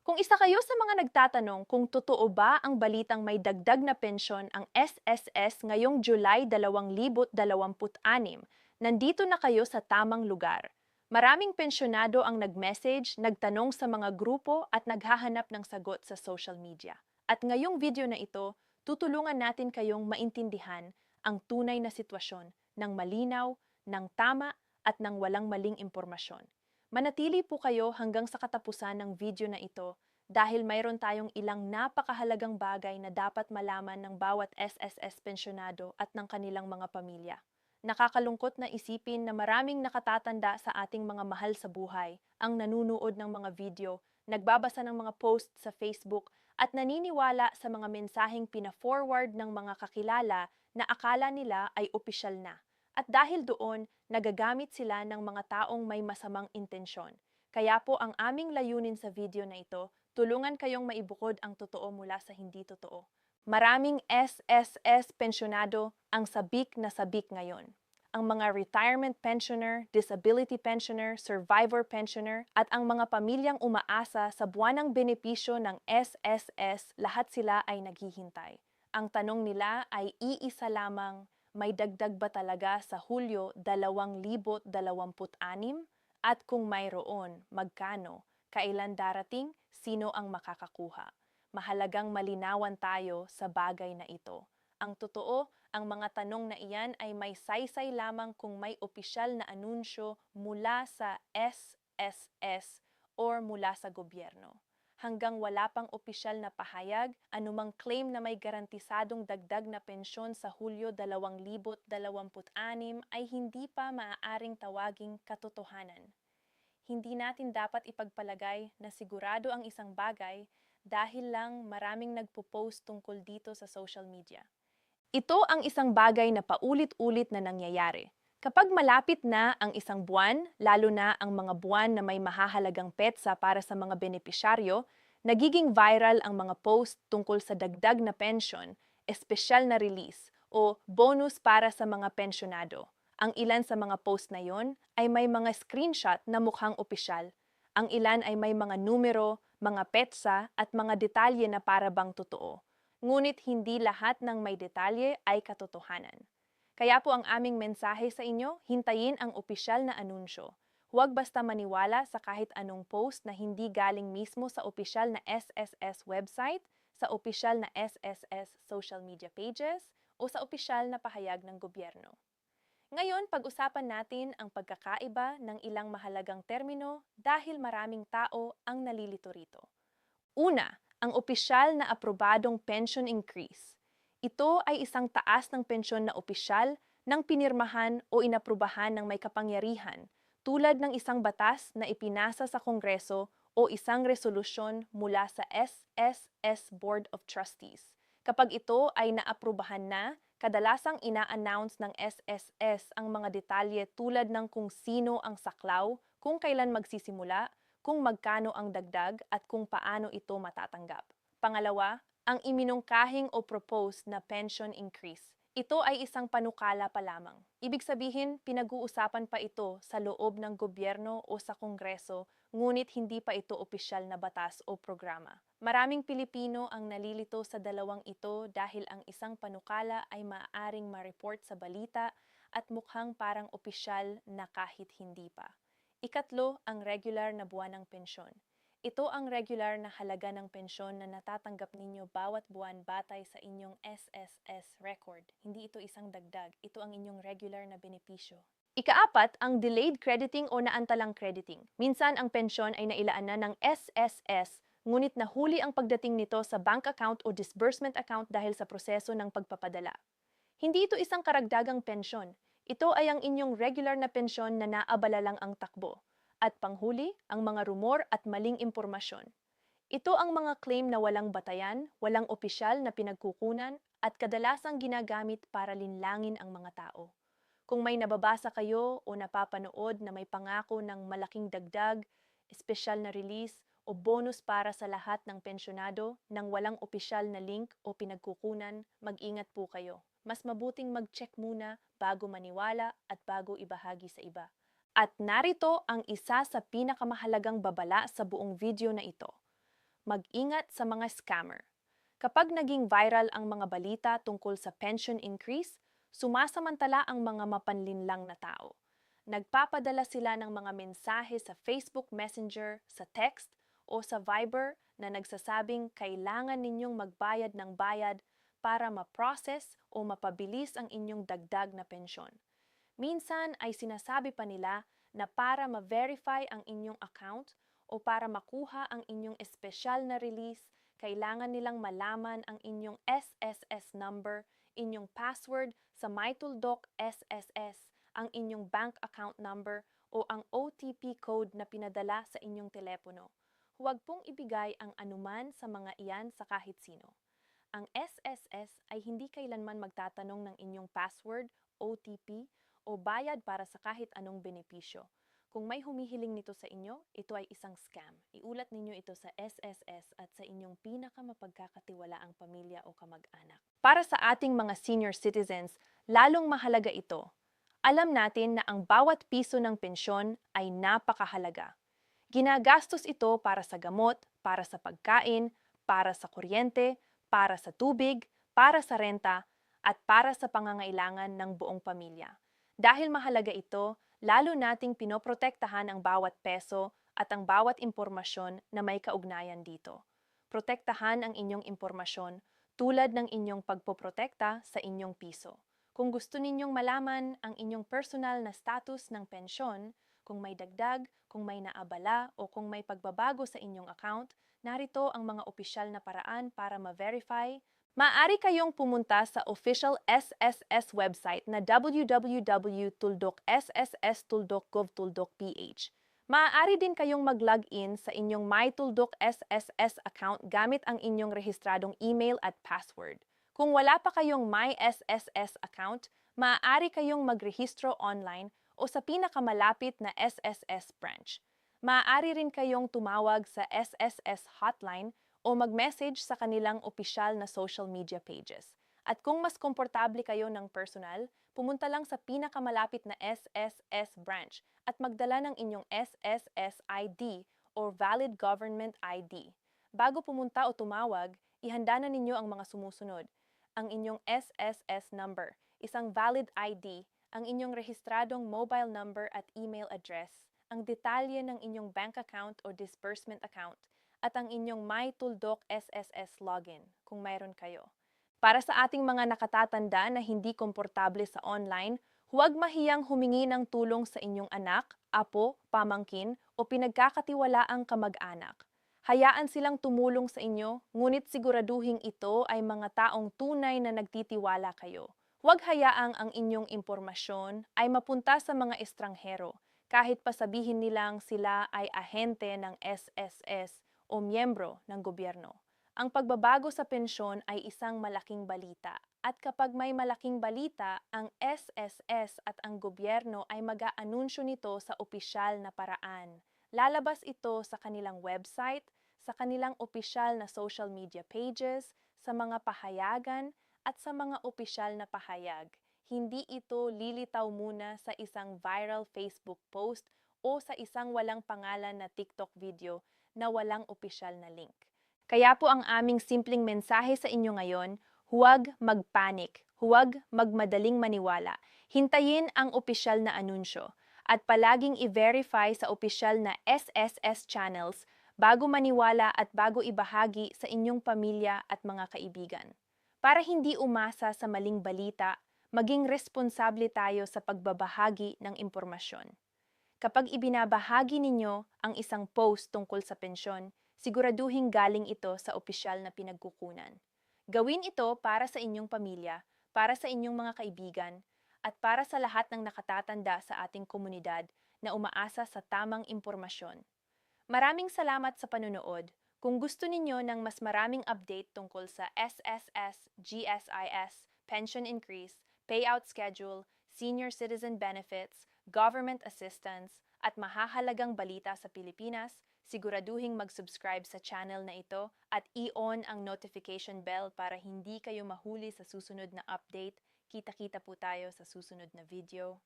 Kung isa kayo sa mga nagtatanong kung totoo ba ang balitang may dagdag na pensyon ang SSS ngayong July 2026, nandito na kayo sa tamang lugar. Maraming pensyonado ang nag-message, nagtanong sa mga grupo at naghahanap ng sagot sa social media. At ngayong video na ito, tutulungan natin kayong maintindihan ang tunay na sitwasyon ng malinaw, ng tama at ng walang maling impormasyon. Manatili po kayo hanggang sa katapusan ng video na ito dahil mayroon tayong ilang napakahalagang bagay na dapat malaman ng bawat SSS pensyonado at ng kanilang mga pamilya. Nakakalungkot na isipin na maraming nakatatanda sa ating mga mahal sa buhay ang nanunood ng mga video, nagbabasa ng mga post sa Facebook at naniniwala sa mga mensaheng pina-forward ng mga kakilala na akala nila ay opisyal na. At dahil doon, nagagamit sila ng mga taong may masamang intensyon. Kaya po ang aming layunin sa video na ito, tulungan kayong maibukod ang totoo mula sa hindi totoo. Maraming SSS pensyonado ang sabik na sabik ngayon. Ang mga retirement pensioner, disability pensioner, survivor pensioner, at ang mga pamilyang umaasa sa buwanang benepisyo ng SSS, lahat sila ay naghihintay. Ang tanong nila ay iisa lamang: may dagdag ba talaga sa Hulyo 2026? At kung mayroon, magkano? Kailan darating? Sino ang makakakuha? Mahalagang malinawan tayo sa bagay na ito. Ang totoo, ang mga tanong na iyan ay may saysay lamang kung may opisyal na anunsyo mula sa SSS or mula sa gobyerno. Hanggang wala pang opisyal na pahayag, anumang claim na may garantisadong dagdag na pensyon sa Hulyo 2026 ay hindi pa maaaring tawaging katotohanan. Hindi natin dapat ipagpalagay na sigurado ang isang bagay dahil lang maraming nagpo-post tungkol dito sa social media. Ito ang isang bagay na paulit-ulit na nangyayari. Kapag malapit na ang isang buwan, lalo na ang mga buwan na may mahahalagang petsa para sa mga benepisyaryo, nagiging viral ang mga post tungkol sa dagdag na pension, espesyal na release, o bonus para sa mga pensyonado. Ang ilan sa mga post na yon ay may mga screenshot na mukhang opisyal. Ang ilan ay may mga numero, mga petsa at mga detalye na para bang totoo. Ngunit hindi lahat ng may detalye ay katotohanan. Kaya po ang aming mensahe sa inyo, hintayin ang opisyal na anunsyo. Huwag basta maniwala sa kahit anong post na hindi galing mismo sa opisyal na SSS website, sa opisyal na SSS social media pages, o sa opisyal na pahayag ng gobyerno. Ngayon, pag-usapan natin ang pagkakaiba ng ilang mahalagang termino dahil maraming tao ang nalilito rito. Una, ang opisyal na aprobadong pension increase. Ito ay isang taas ng pensyon na opisyal ng pinirmahan o inaprubahan ng may kapangyarihan, tulad ng isang batas na ipinasa sa Kongreso o isang resolusyon mula sa SSS Board of Trustees. Kapag ito ay naaprubahan na, kadalasang ina-announce ng SSS ang mga detalye tulad ng kung sino ang saklaw, kung kailan magsisimula, kung magkano ang dagdag at kung paano ito matatanggap. Pangalawa, ang iminungkahing o proposed na pension increase. Ito ay isang panukala pa lamang. Ibig sabihin, pinag-uusapan pa ito sa loob ng gobyerno o sa Kongreso, ngunit hindi pa ito opisyal na batas o programa. Maraming Pilipino ang nalilito sa dalawang ito dahil ang isang panukala ay maaaring ma-report sa balita at mukhang parang opisyal na kahit hindi pa. Ikatlo, ang regular na buwan ng pensyon. Ito ang regular na halaga ng pensyon na natatanggap ninyo bawat buwan batay sa inyong SSS record. Hindi ito isang dagdag, ito ang inyong regular na benepisyo. Ikaapat, ang delayed crediting o naantalang crediting. Minsan ang pensyon ay nailaanan ng SSS, ngunit nahuli ang pagdating nito sa bank account o disbursement account dahil sa proseso ng pagpapadala. Hindi ito isang karagdagang pensyon. Ito ay ang inyong regular na pensyon na naabala lang ang takbo. At panghuli, ang mga rumor at maling impormasyon. Ito ang mga claim na walang batayan, walang opisyal na pinagkukunan, at kadalasang ginagamit para linlangin ang mga tao. Kung may nababasa kayo o napapanood na may pangako ng malaking dagdag, espesyal na release, o bonus para sa lahat ng pensyonado nang walang opisyal na link o pinagkukunan, mag-ingat po kayo. Mas mabuting mag-check muna bago maniwala at bago ibahagi sa iba. At narito ang isa sa pinakamahalagang babala sa buong video na ito. mag-ingat sa mga scammer. Kapag naging viral ang mga balita tungkol sa pension increase, sumasamantala ang mga mapanlinlang na tao. Nagpapadala sila ng mga mensahe sa Facebook Messenger, sa text, o sa Viber na nagsasabing kailangan ninyong magbayad ng bayad para ma-process o mapabilis ang inyong dagdag na pensyon. Minsan ay sinasabi pa nila na para ma-verify ang inyong account o para makuha ang inyong espesyal na release, kailangan nilang malaman ang inyong SSS number, inyong password sa MyTuldok SSS, ang inyong bank account number o ang OTP code na pinadala sa inyong telepono. Huwag pong ibigay ang anuman sa mga iyan sa kahit sino. Ang SSS ay hindi kailanman magtatanong ng inyong password, OTP, o bayad para sa kahit anong benepisyo. Kung may humihiling nito sa inyo, ito ay isang scam. Iulat ninyo ito sa SSS at sa inyong pinakamapagkakatiwalaang pamilya o kamag-anak. Para sa ating mga senior citizens, lalong mahalaga ito. Alam natin na ang bawat piso ng pensyon ay napakahalaga. Ginagastos ito para sa gamot, para sa pagkain, para sa kuryente, para sa tubig, para sa renta, at para sa pangangailangan ng buong pamilya. Dahil mahalaga ito, lalo nating pinoprotektahan ang bawat peso at ang bawat impormasyon na may kaugnayan dito. Protektahan ang inyong impormasyon tulad ng inyong pagpoprotekta sa inyong piso. Kung gusto ninyong malaman ang inyong personal na status ng pensyon, kung may dagdag, kung may naabala o kung may pagbabago sa inyong account, narito ang mga opisyal na paraan para ma-verify. Maaari kayong pumunta sa official SSS website na www.tuldok.sss.tuldok.gov.ph. Maaari din kayong mag-login sa inyong MyTuldok SSS account gamit ang inyong rehistradong email at password. Kung wala pa kayong MySSS account, maaari kayong magrehistro online o sa pinakamalapit na SSS branch. Maaari rin kayong tumawag sa SSS hotline o mag-message sa kanilang opisyal na social media pages. At kung mas komportable kayo ng personal, pumunta lang sa pinakamalapit na SSS branch at magdala ng inyong SSS ID or Valid Government ID. Bago pumunta o tumawag, ihanda na ninyo ang mga sumusunod. Ang inyong SSS number, isang valid ID, ang inyong rehistradong mobile number at email address, ang detalye ng inyong bank account o disbursement account, at ang inyong MyTuldok SSS login kung mayroon kayo. Para sa ating mga nakatatanda na hindi komportable sa online, huwag mahiyang humingi ng tulong sa inyong anak, apo, pamangkin o pinagkakatiwalaang kamag-anak. Hayaan silang tumulong sa inyo, ngunit siguraduhin ito ay mga taong tunay na nagtitiwala kayo. Huwag hayaang ang inyong impormasyon ay mapunta sa mga estranghero, kahit pa sabihin nilang sila ay ahente ng SSS o miyembro ng gobyerno. Ang pagbabago sa pensyon ay isang malaking balita at kapag may malaking balita, ang SSS at ang gobyerno ay mag-aanunsyo nito sa opisyal na paraan. Lalabas ito sa kanilang website, sa kanilang opisyal na social media pages, sa mga pahayagan at sa mga opisyal na pahayag. Hindi ito lilitaw muna sa isang viral Facebook post o sa isang walang pangalan na TikTok video na walang opisyal na link. Kaya po ang aming simpleng mensahe sa inyo ngayon, huwag magpanik, huwag magmadaling maniwala. Hintayin ang opisyal na anunsyo at palaging i-verify sa opisyal na SSS channels bago maniwala at bago ibahagi sa inyong pamilya at mga kaibigan. Para hindi umasa sa maling balita, maging responsable tayo sa pagbabahagi ng impormasyon. Kapag ibinabahagi ninyo ang isang post tungkol sa pensyon, siguraduhin galing ito sa opisyal na pinagkukunan. Gawin ito para sa inyong pamilya, para sa inyong mga kaibigan, at para sa lahat ng nakatatanda sa ating komunidad na umaasa sa tamang impormasyon. Maraming salamat sa panunood. Kung gusto ninyo ng mas maraming update tungkol sa SSS, GSIS, pension increase, payout schedule, senior citizen benefits, government assistance, at mahahalagang balita sa Pilipinas, siguraduhing mag-subscribe sa channel na ito at i-on ang notification bell para hindi kayo mahuli sa susunod na update. Kita-kita po tayo sa susunod na video.